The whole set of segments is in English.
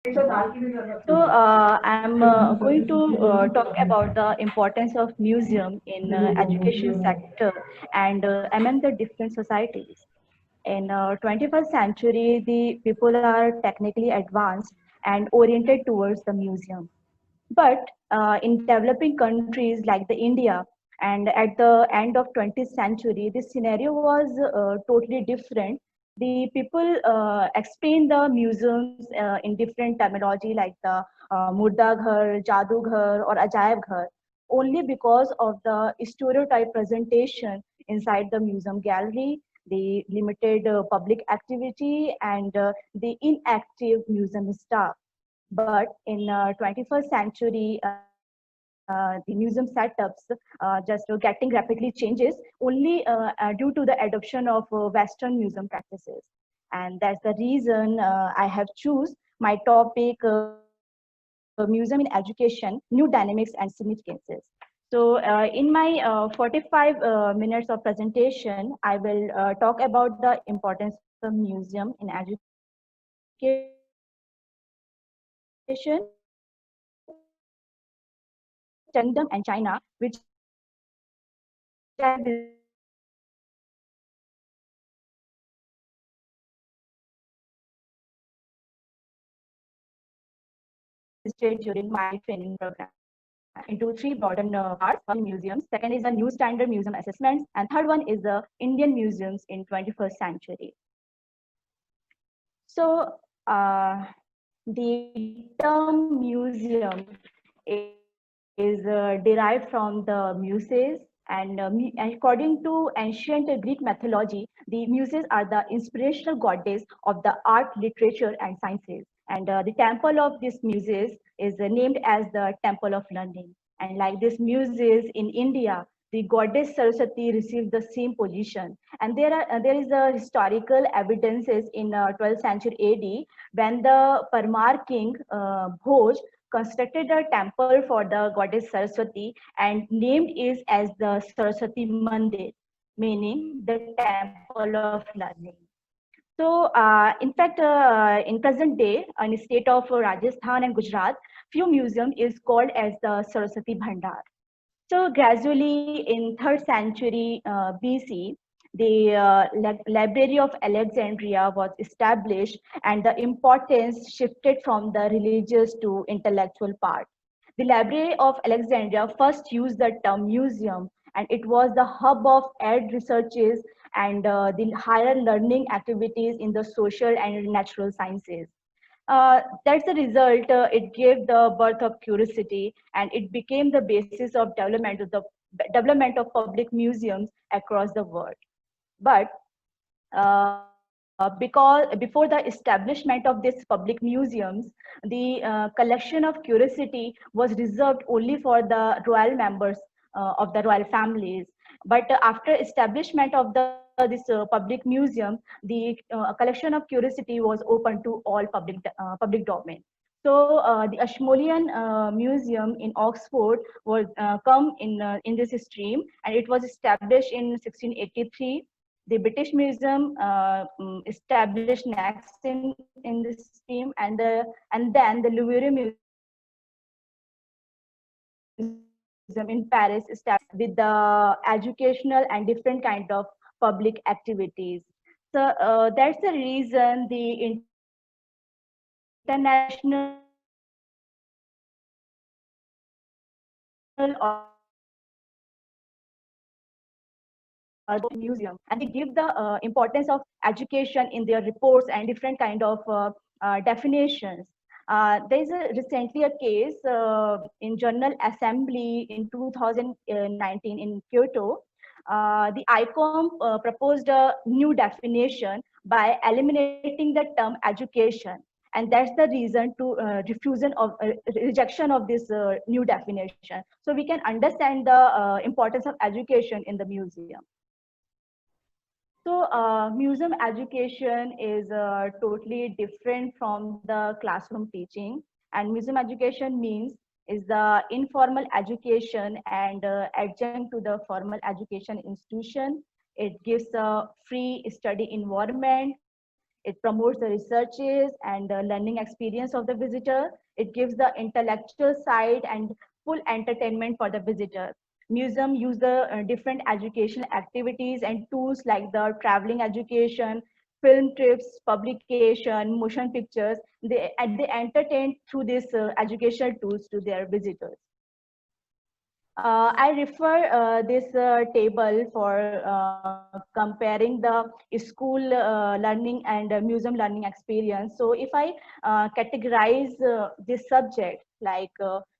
I'm going to talk about the importance of museum in education sector and among the different societies. In 21st century, the people are technically advanced and oriented towards the museum. But in developing countries like the India, and at the end of 20th century, this scenario was totally different. The people explain the museums in different terminology like the Murda Ghar, Jadoo Ghar, or Ajaib Ghar, only because of the stereotype presentation inside the museum gallery, the limited public activity, and the inactive museum staff. But in 21st century, the museum setups just getting rapidly changes only due to the adoption of Western museum practices. And that's the reason I have choose my topic, museum in education, new dynamics and significances. So in my 45 minutes of presentation, I will talk about the importance of museum in education, Chinese Kingdom and China, which I visited during my training program. Into three broaden parts. One museums, second is the new standard museum assessments, and third one is the Indian museums in 21st century. So the term museum is derived from the muses, and according to ancient Greek mythology, the muses are the inspirational goddess of the art, literature, and sciences. And the temple of these muses is named as the Temple of Learning. And like these muses in India, the goddess Saraswati received the same position. And there is a historical evidences in 12th century AD when the Parmar king Bhoj constructed a temple for the goddess Saraswati and named it as the Saraswati Mandir, meaning the temple of learning. So, in fact, in present day, in the state of Rajasthan and Gujarat, few museum is called as the Saraswati Bhandar. So gradually in 3rd century BC, the Library of Alexandria was established and the importance shifted from the religious to intellectual part. The Library of Alexandria first used the term museum, and it was the hub of ed researches and the higher learning activities in the social and natural sciences. That's the result. It gave the birth of curiosity, and it became the basis of development of public museums across the world. But because before the establishment of these public museums, the collection of curiosity was reserved only for the royal members of the royal families. But after establishment of this public museum, the collection of curiosity was open to all public domain. So the Ashmolean Museum in Oxford was come in this stream, and it was established in 1683. The British Museum established next in this stream, and then the Louvre Museum in Paris established with the educational and different kind of public activities. So that's the reason the International museum, and they give the importance of education in their reports and different kind of definitions. There is recently a case in General Assembly in 2019 in Kyoto. The ICOM proposed a new definition by eliminating the term education, and that's the reason to rejection of this new definition. So we can understand the importance of education in the museum. So museum education is totally different from the classroom teaching, and museum education means is the informal education and adjunct to the formal education institution. It gives a free study environment. It promotes the researches and the learning experience of the visitor. It gives the intellectual side and full entertainment for the visitor. Museum use the different educational activities and tools like the traveling education, film trips, publication, motion pictures. They entertain through these educational tools to their visitors. I refer this table for comparing the school learning and museum learning experience. So if I categorize this subject like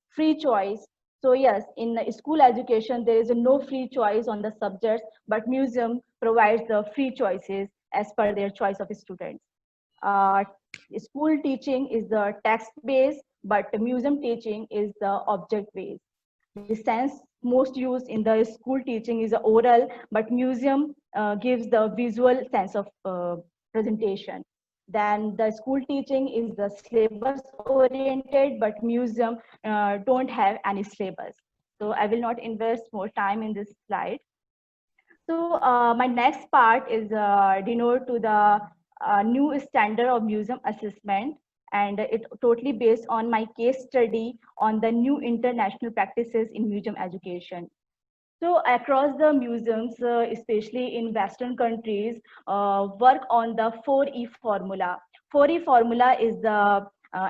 free choice, so yes, in school education, there is no free choice on the subjects, but museum provides the free choices as per their choice of students. Uh, School teaching is the text-based, but museum teaching is the object-based. The sense most used in the school teaching is oral, but museum gives the visual sense of presentation. Then the school teaching is the syllabus oriented, but museum don't have any syllabus. So I will not invest more time in this slide. So my next part is denote to the new standard of museum assessment, and it totally based on my case study on the new international practices in museum education. So across the museums, especially in Western countries, work on the 4E formula. 4E formula is the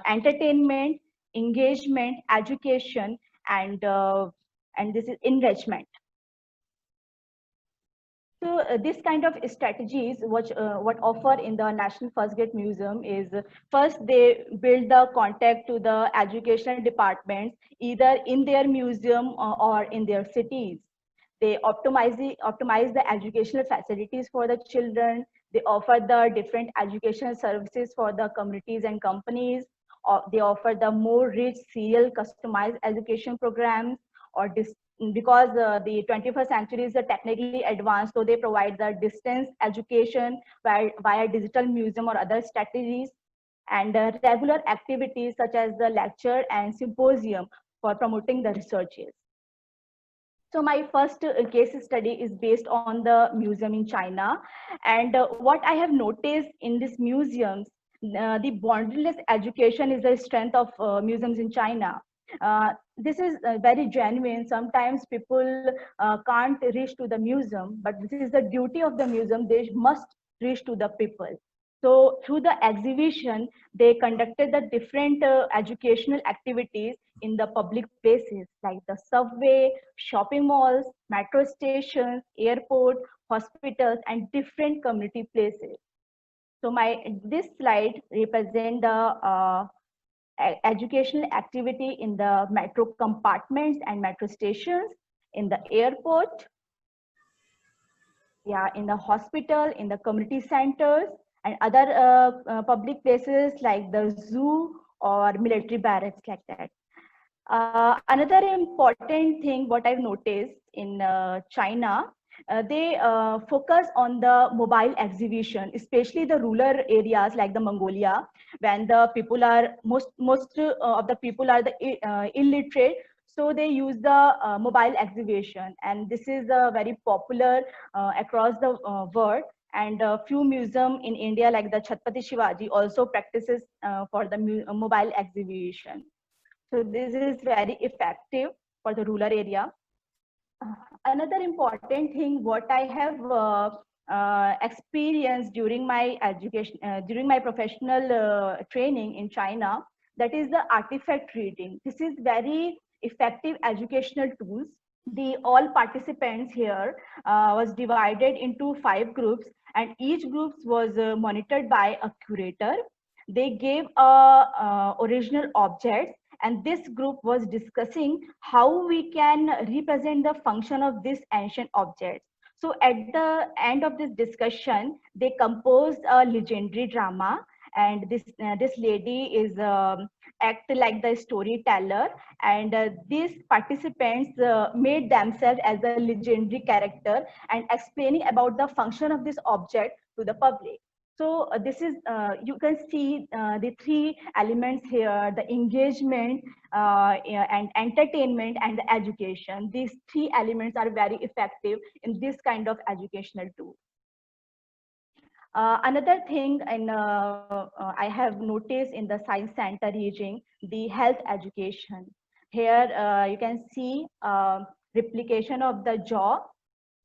entertainment, engagement, education, and this is enrichment. So this kind of strategies, what offer in the National First Grade Museum is first they build the contact to the educational departments, either in their museum or in their cities. They optimize the educational facilities for the children. They offer the different educational services for the communities and companies. Or they offer the more rich serial customized education programs or because the 21st century is technically advanced, so they provide the distance education via digital museum or other strategies, and regular activities such as the lecture and symposium for promoting the researches. So my first case study is based on the museum in China. And what I have noticed in these museums, the boundaryless education is the strength of museums in China. This is very genuine. Sometimes people can't reach to the museum, but this is the duty of the museum. They must reach to the people. So through the exhibition, they conducted the different educational activities in the public places like the subway, shopping malls, metro stations, airport, hospitals, and different community places. So this slide represents the educational activity in the metro compartments and metro stations, in the airport, yeah, in the hospital, in the community centers, and other public places like the zoo or military barracks like that. Another important thing what I've noticed in China, they focus on the mobile exhibition, especially the rural areas like the Mongolia, when the people are most of the people are the illiterate. So they use the mobile exhibition, and this is very popular across the world. And a few museum in India, like the Chhatrapati Shivaji, also practices for the mobile exhibition. So this is very effective for the rural area. Another important thing what I have experienced during my education, during my professional training in China, that is the artifact reading. This is very effective educational tools. The all participants here was divided into 5 groups, and each group was monitored by a curator. They gave original objects, and this group was discussing how we can represent the function of this ancient object. So at the end of this discussion, they composed a legendary drama, and this lady is act like the storyteller, and these participants made themselves as a legendary character and explaining about the function of this object to the public. So this is, you can see the 3 elements here, the engagement yeah, and entertainment and the education. These 3 elements are very effective in this kind of educational tool. Another thing, and I have noticed in the Science Center region, the health education. Here you can see replication of the jaw,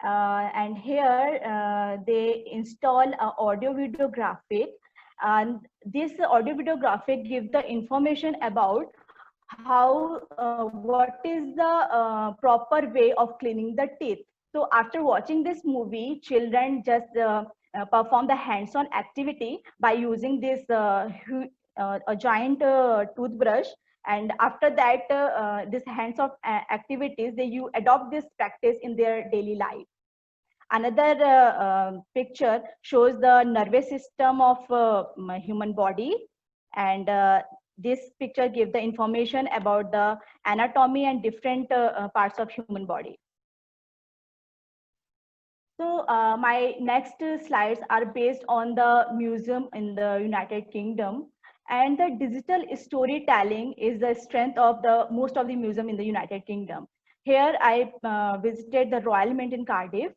and here they install a audio video graphic, and this audio video graphic gives the information about how what is the proper way of cleaning the teeth. So after watching this movie, children just perform the hands-on activity by using this a giant toothbrush, and after that this hands-on activities, they you adopt this practice in their daily life. Another picture shows the nervous system of human body, and this picture gives the information about the anatomy and different parts of human body. So my next slides are based on the museum in the United Kingdom, and the digital storytelling is the strength of the most of the museum in the United Kingdom. Here I visited the Royal Mint in Cardiff.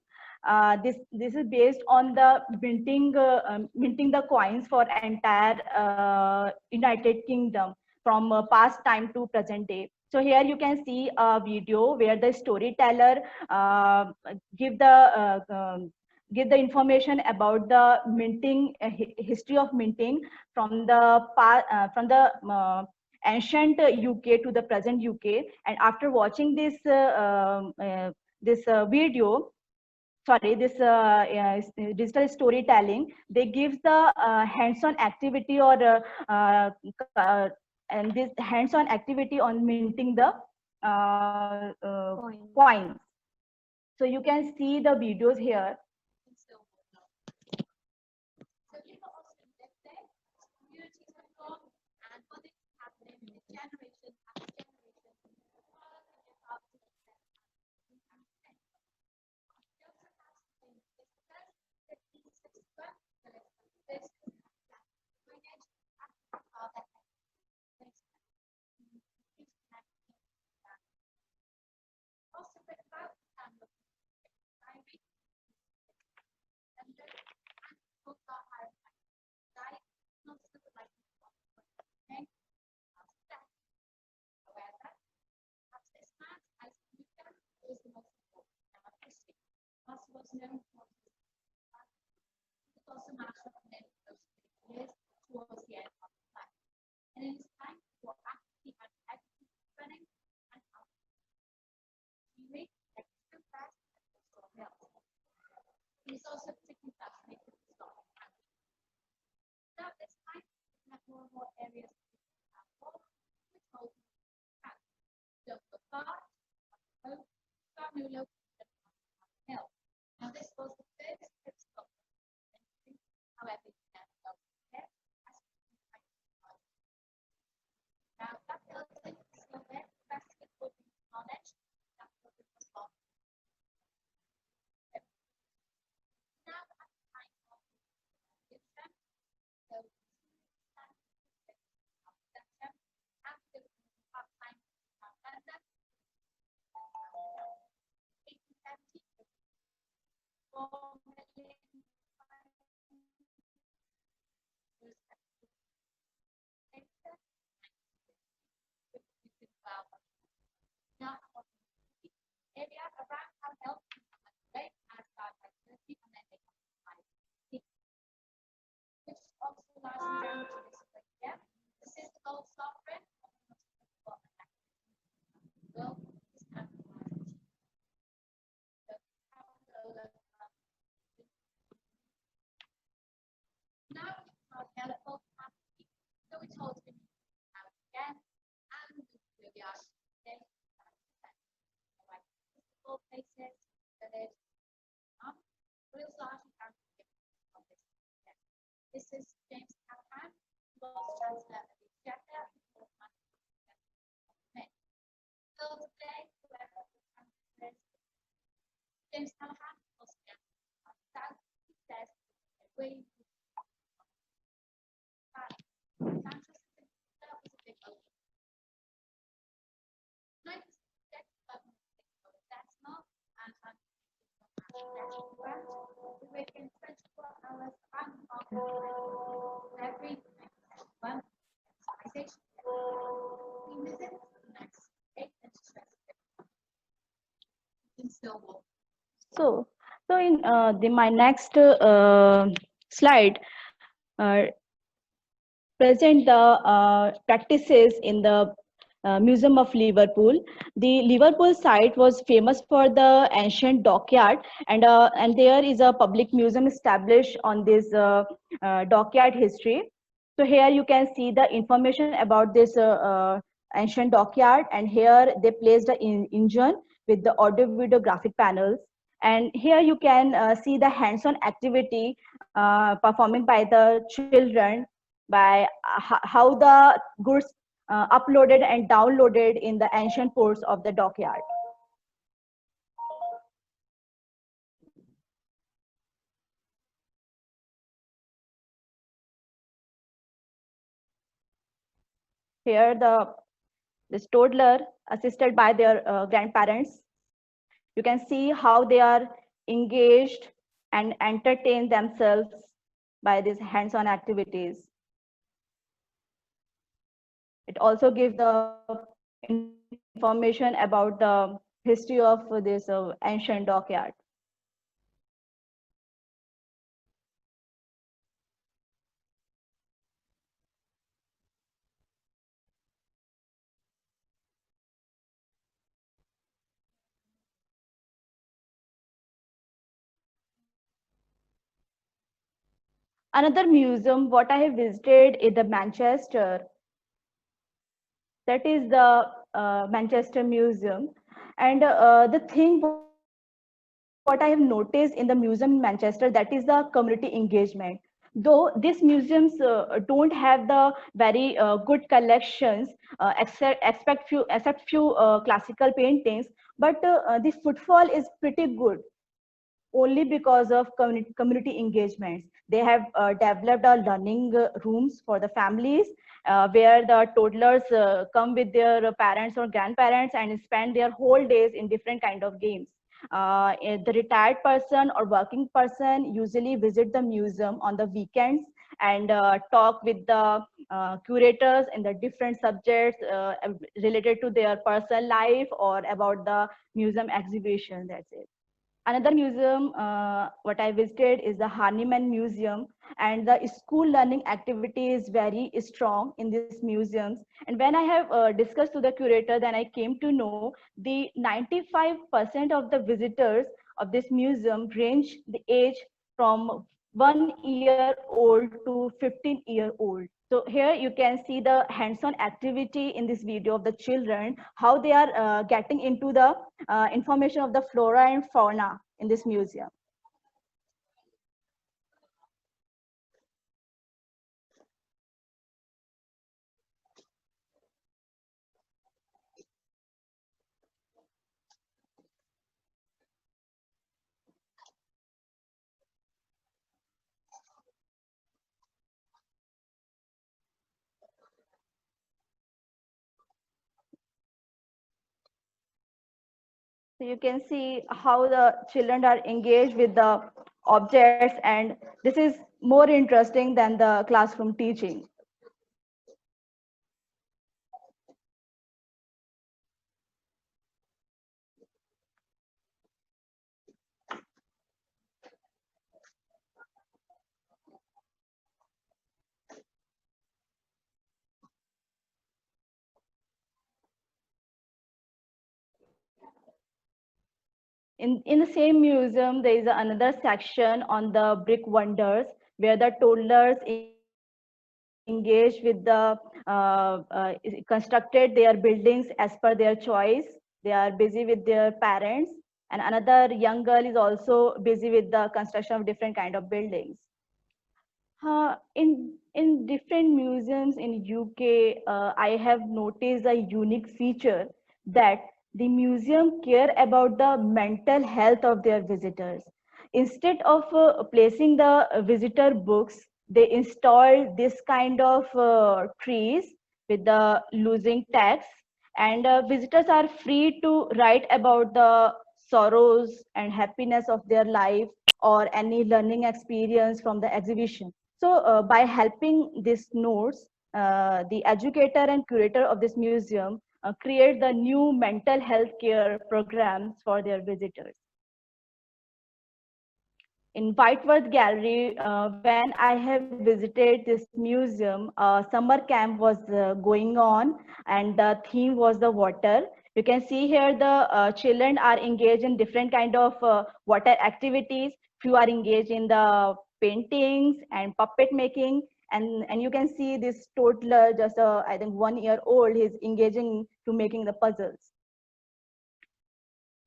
This is based on the minting the coins for entire United Kingdom from past time to present day. So here you can see a video where the storyteller give the give the information about the minting history of minting from the ancient UK to the present UK. And after watching this video, sorry, this digital storytelling, they give the hands-on activity or and this hands-on activity on minting the coins. So you can see the videos here. So, so in my next slide, uh, present the practices in the Museum of Liverpool. The Liverpool site was famous for the ancient dockyard, and there is a public museum established on this dockyard history. So here you can see the information about this ancient dockyard, and here they placed the engine with the audio-video graphic panels. And here you can see the hands-on activity performing by the children by how the goods uploaded and downloaded in the ancient ports of the dockyard. Here this toddler assisted by their grandparents. You can see how they are engaged and entertain themselves by these hands-on activities. It also gives the information about the history of this ancient dockyard. Another museum, what I have visited is the Manchester. That is the Manchester Museum. And the thing what I have noticed in the museum in Manchester, that is the community engagement. Though these museums don't have the very good collections, except few classical paintings, but the footfall is pretty good only because of community engagements. They have developed a learning rooms for the families where the toddlers come with their parents or grandparents and spend their whole days in different kind of games. The retired person or working person usually visit the museum on the weekends and talk with the curators in the different subjects related to their personal life or about the museum exhibition. That's it. Another museum what I visited is the Hahnemann Museum, and the school learning activity is very strong in these museums. And when I have discussed to the curator, then I came to know the 95% of the visitors of this museum range the age from 1 year old to 15-year-old. So here you can see the hands-on activity in this video of the children, how they are getting into the information of the flora and fauna in this museum. So you can see how the children are engaged with the objects, and this is more interesting than the classroom teaching. In the same museum, there is another section on the brick wonders where the toddlers engage with the constructed their buildings as per their choice. They are busy with their parents, and another young girl is also busy with the construction of different kind of buildings. In different museums in UK, I have noticed a unique feature that the museum care about the mental health of their visitors. Instead of placing the visitor books, they install this kind of trees with the losing text, and visitors are free to write about the sorrows and happiness of their life or any learning experience from the exhibition. So by helping these nodes, the educator and curator of this museum create the new mental health care programs for their visitors. In Whiteworth Gallery, when I have visited this museum, summer camp was going on, and the theme was the water. You can see here the children are engaged in different kind of water activities. Few are engaged in the paintings and puppet making, and you can see this toddler, just I think 1 year old, is engaging to making the puzzles.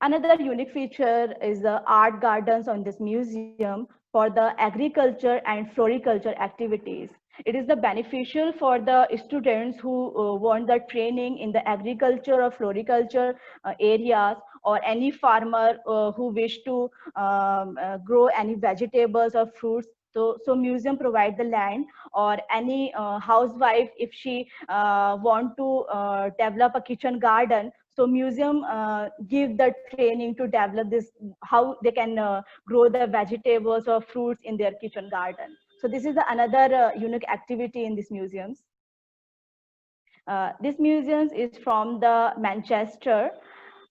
Another unique feature is the art gardens on this museum for the agriculture and floriculture activities. It is the beneficial for the students who want the training in the agriculture or floriculture areas, or any farmer who wish to grow any vegetables or fruits. So museum provide the land, or any housewife, if she want to develop a kitchen garden, so museum give the training to develop this, how they can grow the vegetables or fruits in their kitchen garden. So this is the another unique activity in these museums. This museum is from the Manchester.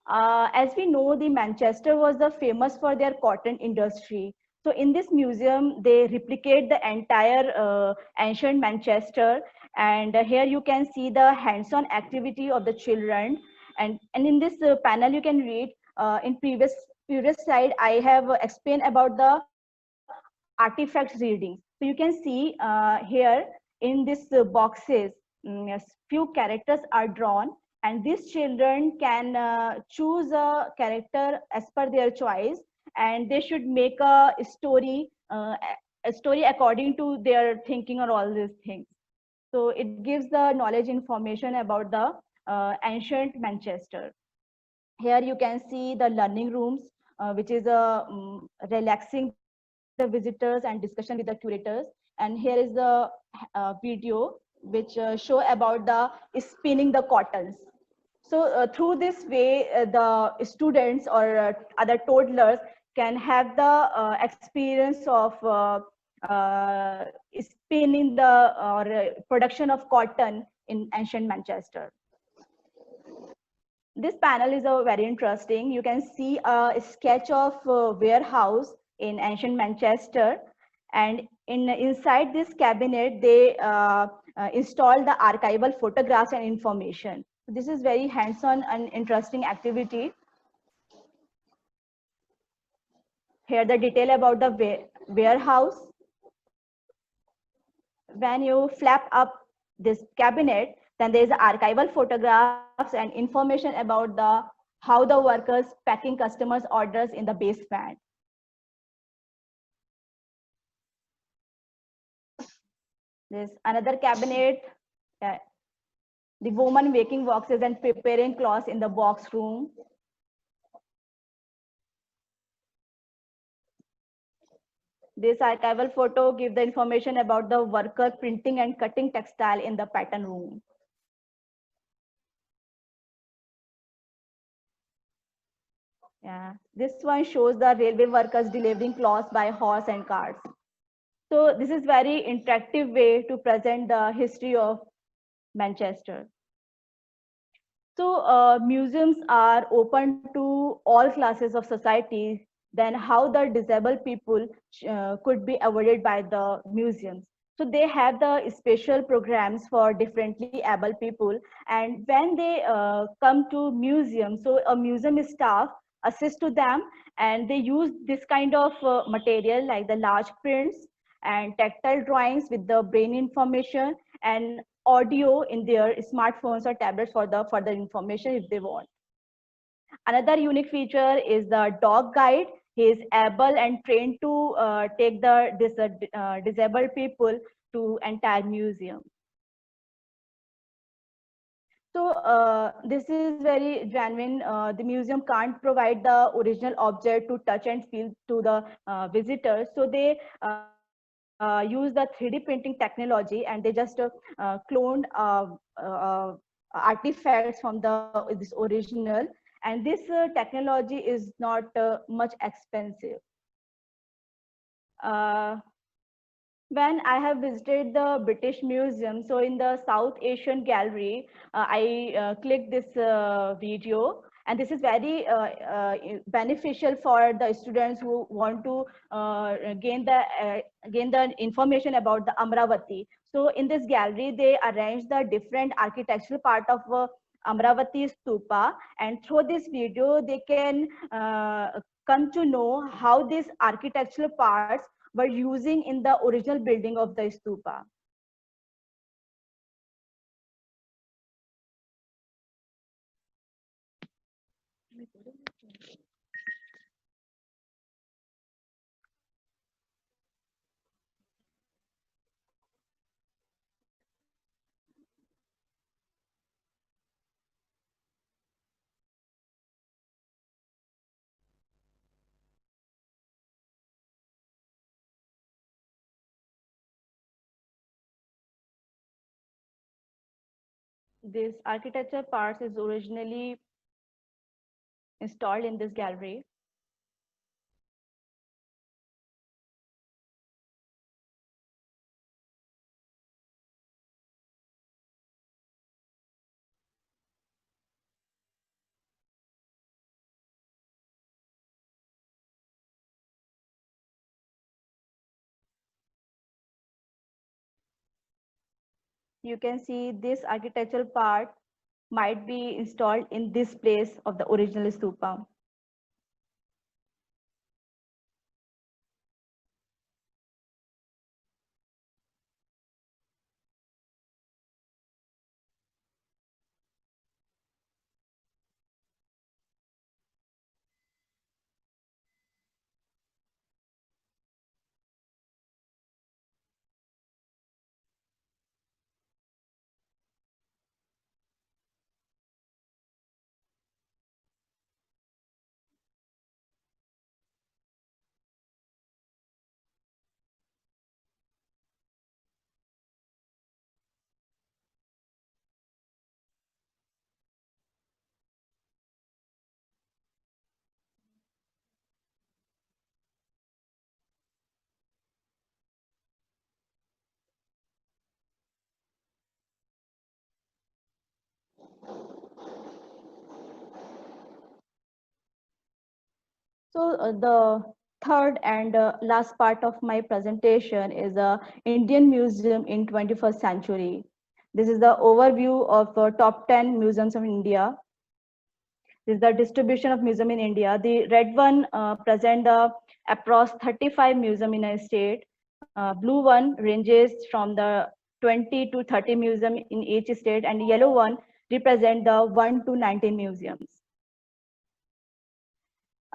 As we know, the Manchester was the famous for their cotton industry. So in this museum, they replicate the entire ancient Manchester. And here you can see the hands-on activity of the children. And in this panel, you can read in previous slide, I have explained about the artifacts reading. So you can see here in this boxes, yes, few characters are drawn, and these children can choose a character as per their choice, and they should make a story according to their thinking or all these things. So it gives the knowledge information about the ancient Manchester. Here you can see the learning rooms, which is relaxing the visitors and discussion with the curators. And here is the video which show about the spinning the cottons. So through this way, the students or other toddlers can have the experience of spinning the or production of cotton in ancient Manchester. This panel is very interesting. You can see a sketch of a warehouse in ancient Manchester, and inside this cabinet, they installed the archival photographs and information. This is very hands-on and interesting activity. Here, the detail about the warehouse. When you flap up this cabinet, then there is archival photographs and information about how the workers packing customers' orders in the basement. There's another cabinet, uh, the woman making boxes and preparing cloths in the box room. This archival photo gives the information about the worker printing and cutting textile in the pattern room. Yeah, this one shows the railway workers delivering cloths by horse and carts. So this is very interactive way to present the history of Manchester. So museums are open to all classes of society. Then how the disabled people could be avoided by the museums. So they have the special programs for differently able people. And when they come to museums, so a museum staff assist to them, and they use this kind of material like the large prints and tactile drawings with the brain information, and audio in their smartphones or tablets for the further information if they want. Another unique feature is the dog guide. He is able and trained to take the disabled people to entire museum. So this is very genuine. The museum can't provide the original object to touch and feel to the visitors. So they use the 3D printing technology, and they just cloned artifacts from this original. And this technology is not much expensive. Uh, When I have visited the British Museum, so in the South Asian Gallery, I clicked this video, and this is very beneficial for the students who want to gain the information about the Amravati. So in this gallery, they arrange the different architectural part of Amravati Stupa, and through this video, they can come to know how these architectural parts were using in the original building of the stupa. This architecture parts is originally installed in this gallery. You can see this architectural part might be installed in this place of the original stupa. So the third and last part of my presentation is a Indian Museum in 21st century. This is the overview of top 10 museums of India. This is the distribution of museum in India. The red one present the across 35 museum in a state. Blue one ranges from the 20 to 30 museum in each state, and yellow one represent the 1 to 19 museums.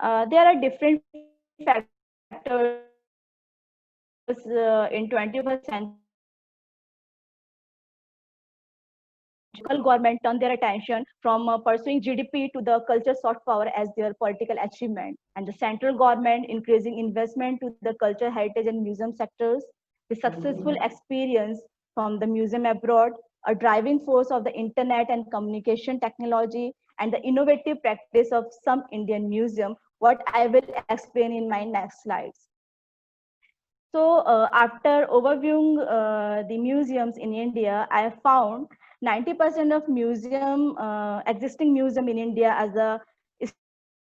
There are different factors in 21st century local government turn their attention from pursuing GDP to the culture soft power as their political achievement, and the central government increasing investment to the culture, heritage, and museum sectors. The successful experience from the museum abroad, a driving force of the internet and communication technology, and the innovative practice of some Indian museum, what I will explain in my next slides. So after overviewing the museums in India, I have found 90% of existing museum in India as a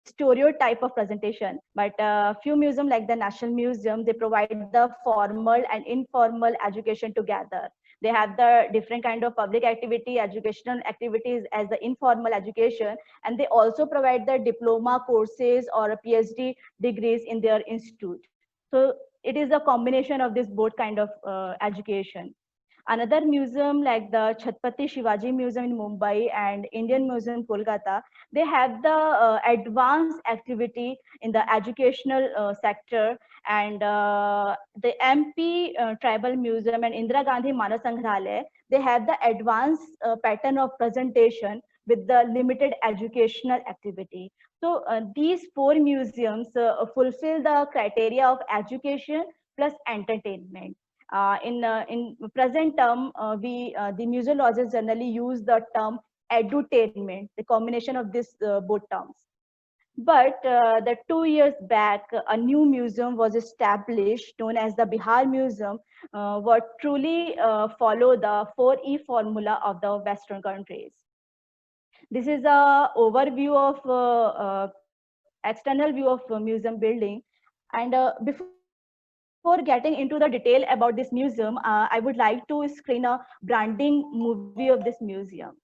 stereotype of presentation. But few museum like the National Museum, they provide the formal and informal education together. They have the different kind of public activity, educational activities as the informal education, and they also provide the diploma courses or PhD degrees in their institute. So it is a combination of this both kind of education. Another museum like the Chhatrapati Shivaji Museum in Mumbai and Indian Museum Kolkata, they have the advanced activity in the educational sector, and the MP Tribal Museum and Indira Gandhi Manas Sangrahalaya, they have the advanced pattern of presentation with the limited educational activity. So these four museums fulfill the criteria of education plus entertainment. In present term, the museologists generally use the term edutainment, the combination of these both terms. But the 2 years back, a new museum was established known as the Bihar Museum, what truly follow the 4E formula of the Western countries. This is a overview of external view of museum building. And before getting into the detail about this museum, I would like to screen a branding movie of this museum.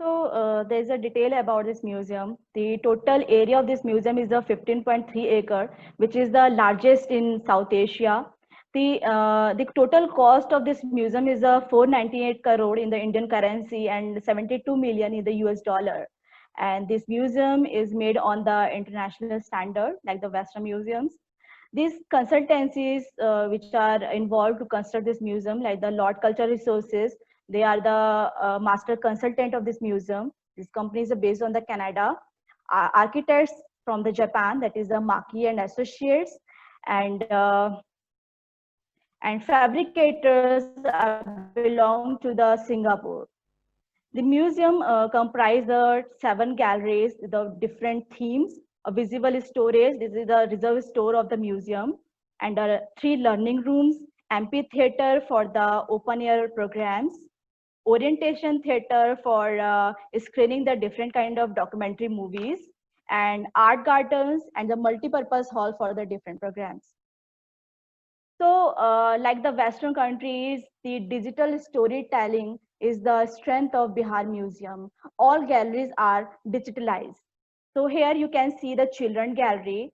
So there's a detail about this museum. The total area of this museum is a 15.3 acre, which is the largest in South Asia. The total cost of this museum is a 498 crore in the Indian currency and 72 million in the US dollar. And this museum is made on the international standard, like the Western museums. These consultancies which are involved to construct this museum, like the Lord Cultural Resources, they are the master consultant of this museum. These companies are based on the Canada. Architects from the Japan, that is the Maki and Associates, and fabricators belong to the Singapore. The museum comprises 7 galleries with the different themes, a visible storage, this is the reserve store of the museum, and 3 learning rooms, amphitheater for the open air programs, orientation theater for screening the different kind of documentary movies, and art gardens and the multi-purpose hall for the different programs. So, like the Western countries, the digital storytelling is the strength of Bihar Museum. All galleries are digitalized. So here you can see the children gallery.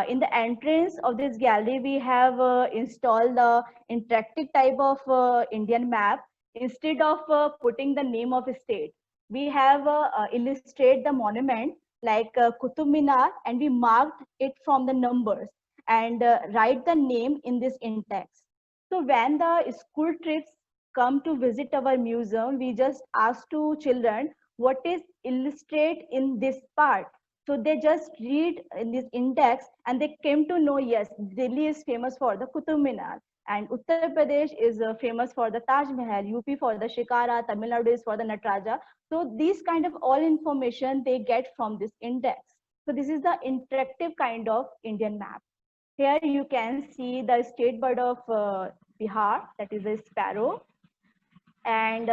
In the entrance of this gallery, we have installed the interactive type of Indian map. Instead of putting the name of a state, we have illustrate the monument like Qutub Minar, and we marked it from the numbers and write the name in this in-text. So when the school trips come to visit our museum, we just ask to children what is illustrate in this part. So they just read in this index and they came to know, yes, Delhi is famous for the Qutub Minar and Uttar Pradesh is famous for the Taj Mahal, UP for the Shikara, Tamil Nadu is for the Nataraja. So these kind of all information they get from this index. So this is the interactive kind of Indian map. Here you can see the state bird of Bihar, that is a sparrow. And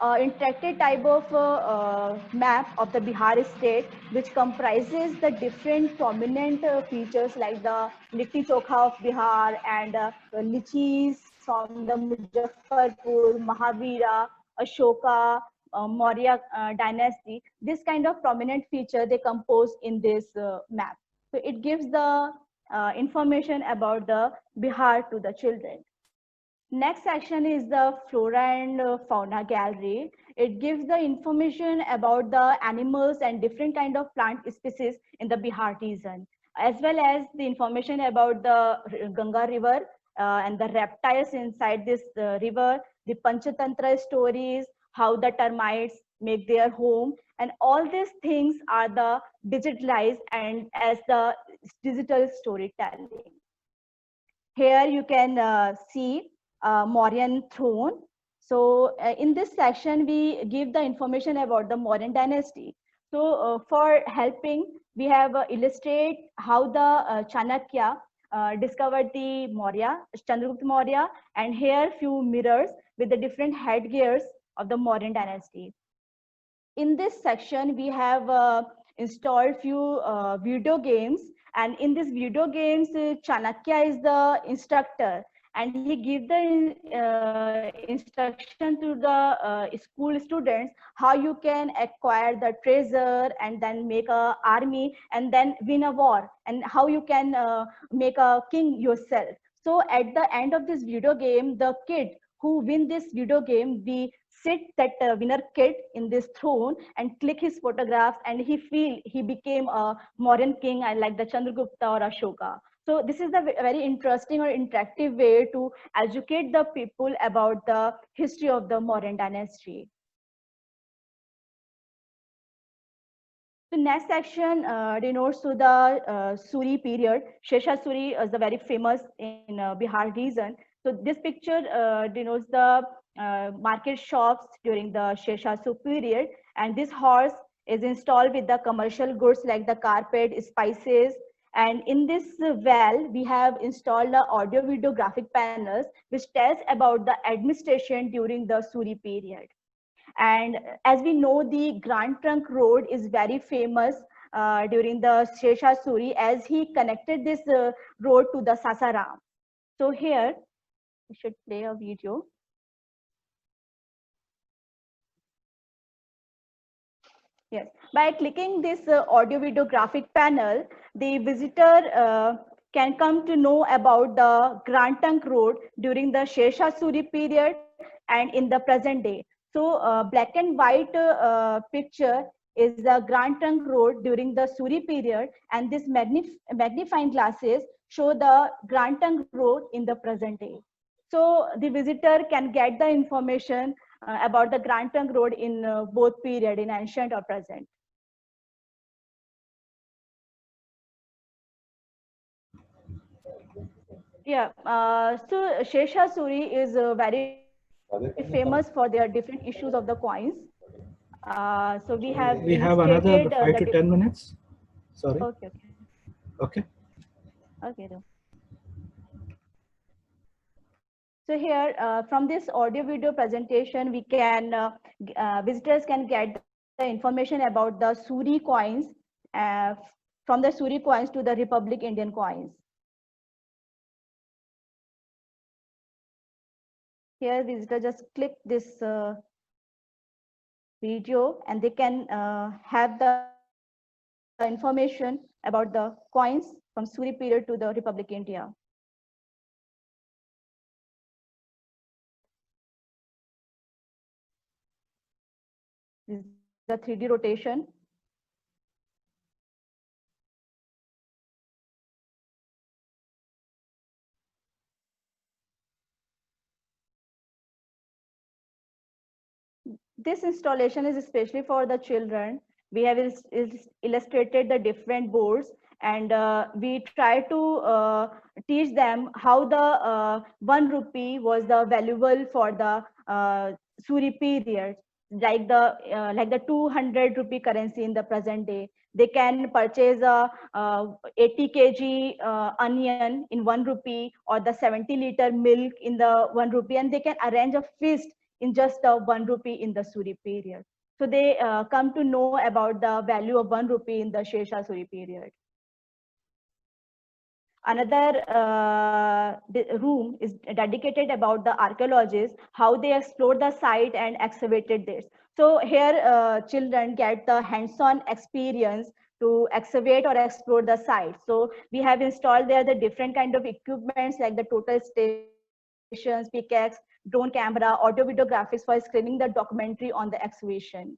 interactive type of map of the Bihar state, which comprises the different prominent features like the Litti Chokha of Bihar and Lichis from the Muzaffarpur, Mahavira, Ashoka, Maurya dynasty. This kind of prominent feature they compose in this map. So it gives the information about the Bihar to the children. Next section is the flora and fauna gallery. It gives the information about the animals and different kind of plant species in the Bihar region, as well as the information about the Ganga river and the reptiles inside this river, the Panchatantra stories, how the termites make their home, and all these things are the digitalized and as the digital storytelling. Here you can see Mauryan throne. So in this section, we give the information about the Mauryan dynasty. So for helping, we have illustrate how the Chanakya discovered the Maurya, Chandragupta Maurya, and here few mirrors with the different headgears of the Mauryan dynasty. In this section, we have installed few video games, and in this video games, Chanakya is the instructor, and he give the instruction to the school students how you can acquire the treasure and then make a army and then win a war, and how you can make a king yourself. So at the end of this video game, the kid who win this video game, we sit that winner kid in this throne and click his photographs, and he feel he became a Mauryan king like the Chandragupta or Ashoka. So this is the very interesting or interactive way to educate the people about the history of the Mauryan dynasty. The next section denotes to the Suri period. Shesha Suri is the very famous in Bihar region. So this picture denotes the market shops during the Sheshasu period, and this horse is installed with the commercial goods like the carpet, spices, and in this well we have installed the audio video graphic panels which tells about the administration during the Suri period. And as we know, the Grand Trunk Road is very famous during the Shesha Suri, as he connected this road to the Sasaram. So here we should play a video. Yes, by clicking this audio video graphic panel, the visitor can come to know about the Grand Trunk Road during the Shesha Suri period and in the present day. So black and white picture is the Grand Trunk Road during the Suri period, and this magnifying glasses show the Grand Trunk Road in the present day. So the visitor can get the information about the Grand Trunk Road in both period, in ancient or present. Yeah, so Shesha Suri is very famous for their different issues of the coins. So we have another 5 to 10 minutes. Sorry. Okay. Okay. Okay. So here, from this audio video presentation, we can visitors can get the information about the Suri coins, from the Suri coins to the Republic Indian coins. Here, visitor just click this video, and they can have the information about the coins from Suri period to the Republic India. This is the 3D rotation. This installation is especially for the children. We have illustrated the different boards, and we try to teach them how the 1 rupee was the valuable for the Suri period, like the 200 rupee currency in the present day. They can purchase a 80 kg onion in 1 rupee, or the 70-liter milk in the 1 rupee, and they can arrange a feast in just 1 rupee in the Suri period. So they come to know about the value of 1 rupee in the Sher Shah Suri period. Another room is dedicated about the archaeologists, how they explored the site and excavated this. So here children get the hands-on experience to excavate or explore the site. So we have installed there the different kind of equipments like the total stations, pickaxe, drone camera, audio videographics for screening the documentary on the excavation.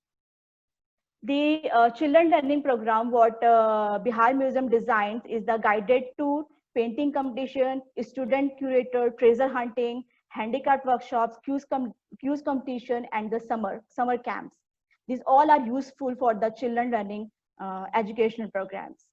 The children learning program what Bihar Museum designs is the guided tour, painting competition, student curator, treasure hunting, handicraft workshops, quiz competition, and the summer camps. These all are useful for the children learning educational programs.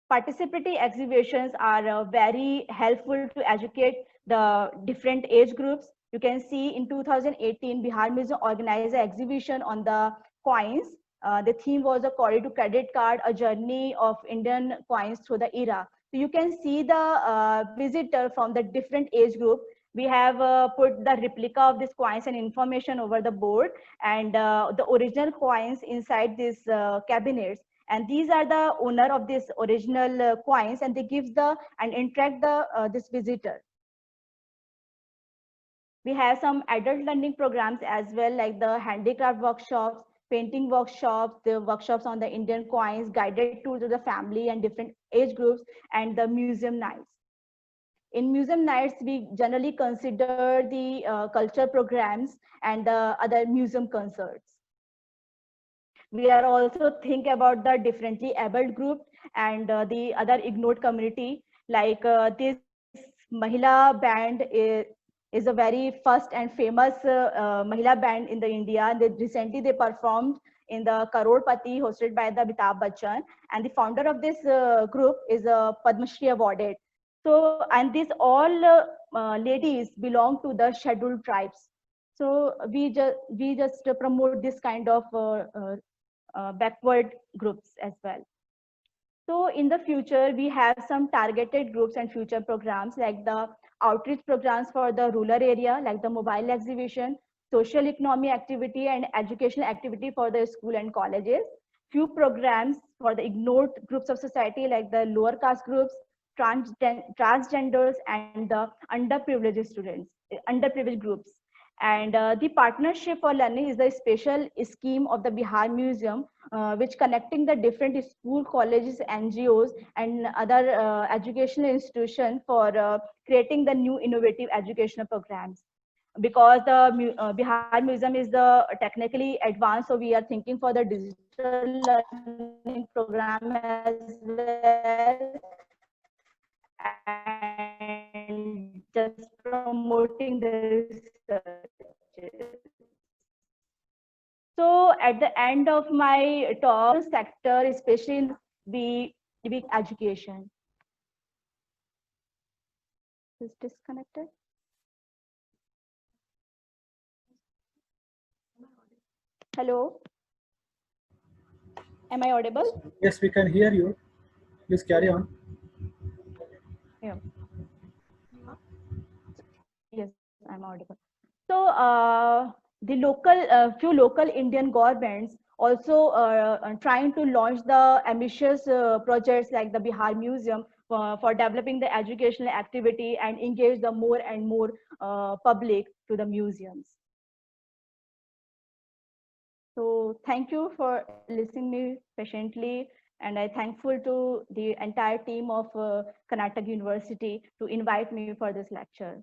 Participating exhibitions are very helpful to educate the different age groups. You can see in 2018, Bihar Museum organized an exhibition on the coins. The theme was a Corridor to Credit Card, a journey of Indian coins through the era. So you can see the visitor from the different age group. We have put the replica of these coins and information over the board, and the original coins inside these cabinets, and these are the owner of this original coins, and they give the and interact the this visitor. We have some adult learning programs as well, like the handicraft workshops, painting workshops, the workshops on the Indian coins, guided tours to the family and different age groups, and the museum nights. In museum nights, we generally consider the culture programs and the other museum concerts. We are also think about the differently abled group and the other ignored community. Like this Mahila band is a very first and famous Mahila band in the India. Recently they performed in the Karodpati hosted by the Amitabh Bachchan, and the founder of this group is Padma Shri awarded. So, and these all ladies belong to the scheduled tribes. So we just promote this kind of backward groups as well. So in the future, we have some targeted groups and future programs like the outreach programs for the rural area, like the mobile exhibition, social economy activity and educational activity for the school and colleges. Few programs for the ignored groups of society like the lower caste groups, transgenders and the underprivileged students, underprivileged groups. And the partnership for learning is the special scheme of the Bihar Museum, which connecting the different school, colleges, NGOs, and other educational institutions for creating the new innovative educational programs. Because the Bihar Museum is the technically advanced, so we are thinking for the digital learning program as well, and just promoting the research. So at the end of my talk, sector, especially in the education. Is disconnected? Hello? Am I audible? Yes, we can hear you. Please carry on. Yeah. Yes, I'm audible. So the few local Indian governments also are trying to launch the ambitious projects like the Bihar Museum for developing the educational activity and engage the more and more public to the museums. So thank you for listening me patiently, and I'm thankful to the entire team of Karnataka University to invite me for this lecture.